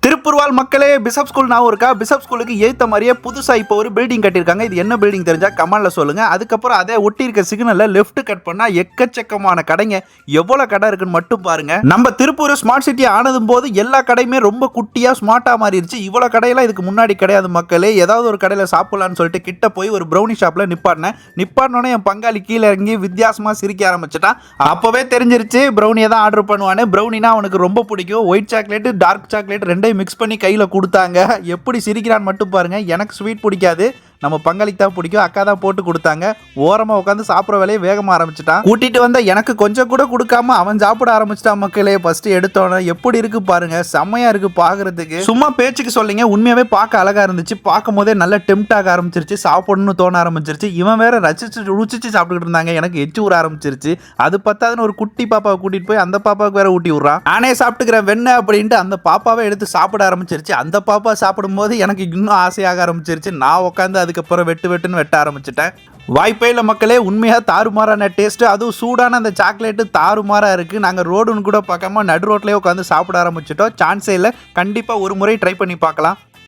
திருப்பூர் வாழ் மக்களே, bishop school ஞாபகம் இருக்கா? பிஷப் ஸ்கூலுக்கு ஏத்த மாதிரியே புதுசா இப்போ ஒரு பில்டிங் கட்டியிருக்காங்க. இது என்ன பில்டிங் தெரிஞ்சா கமெண்ட்ல சொல்லுங்க. அதுக்கப்புறம் அதே ஒட்டி இருக்க சிக்னல்ல லெஃப்ட் கட் பண்ணா எக்கச்சக்கமான கடைங்க. எவ்வளவு கடை இருக்குன்னு மட்டும் பாருங்க. நம்ம திருப்பூர் ஸ்மார்ட் சிட்டி ஆனதும் போது எல்லா கடையுமே ரொம்ப குட்டியா ஸ்மார்ட்டா மாறிடுச்சு. இவ்வளவு கடையெல்லாம் இதுக்கு முன்னாடி கிடையாது மக்களே. ஏதாவது ஒரு கடையில சாப்பிடலாம்னு சொல்லிட்டு கிட்ட போய் ஒரு ப்ரௌனி ஷாப்ல நிப்பாட்டினோடனே என் பங்காளி கீழே இறங்கி வித்தியாசமா சிரிக்க ஆரம்பிச்சிட்டான். அப்பவே தெரிஞ்சிருச்சு ப்ரௌனியை தான் ஆர்டர் பண்ணுவானு. ப்ரௌனினா அவனுக்கு ரொம்ப பிடிக்கும். ஒயிட் சாக்லேட் டார்க் சாக்லேட் ரெண்டையும் மிக்ஸ் பண்ணி கையில் கொடுத்தாங்க. எப்படி சிரிக்கிறான்னு மட்டும் பாருங்க. எனக்கு ஸ்வீட் பிடிக்காது, நம்ம பங்காளிக்கு தான் பிடிக்கும். அக்கா தான் போட்டு கொடுத்தாங்க. ஓரமாக உட்காந்து சாப்பிட்ற வேலையை வேகமாக ஆரம்பிச்சிட்டான். கூட்டிட்டு வந்த எனக்கு கொஞ்சம் கூட கொடுக்காம அவன் சாப்பிட ஆரம்பிச்சிட்டான் மக்களே. ஃபர்ஸ்ட் எடுத்தோன்னே எப்படி இருக்கு பாருங்க, செம்மையா இருக்கு பாக்குறதுக்கு. சும்மா பேச்சுக்கு சொல்லிங்க, உண்மையாவே பார்க்க அழகா இருந்துச்சு. பார்க்கும் போதே நல்ல டெம்ட் ஆக ஆரம்பிச்சிருச்சு, சாப்பிடணும்னு தோண ஆரம்பிச்சிருச்சு. இவன் வேற ரசிச்சு ருச்சிச்சு சாப்பிட்டுக்கிட்டு இருந்தாங்க. எனக்கு எச்சு ஊற ஆரம்பிச்சிருச்சு. அது பத்தாதுன்னு ஒரு குட்டி பாப்பாவை கூட்டிட்டு போய் அந்த பாப்பாவுக்கு வேற ஊட்டி விடுறான். நானே சாப்பிட்டுக்கிறேன் வெண்ணெய் அப்படின்ட்டு அந்த பாப்பாவை எடுத்து சாப்பிட ஆரம்பிச்சிருச்சு. அந்த பாப்பா சாப்பிடும் போது எனக்கு இன்னும் ஆசையாக ஆரம்பிச்சிருச்சு. நான் உட்காந்து அதுக்கப்புறம் வெட்டுன்னு வெட்ட ஆரம்பிச்சிட்டேன். வாய்ப்பே இல்லை மக்களே, உண்மையாக தாறுமாறான டேஸ்ட்டு. அதுவும் சூடான அந்த சாக்லேட்டு தாறுமாறாக இருக்குது. நாங்கள் ரோடுன்னு கூட பார்க்காம நடு ரோட்லேயே உட்காந்து சாப்பிட ஆரம்பிச்சிட்டோம். சான்ஸே இல்லை. கண்டிப்பாக ஒரு முறை ட்ரை பண்ணி பார்க்கலாம்.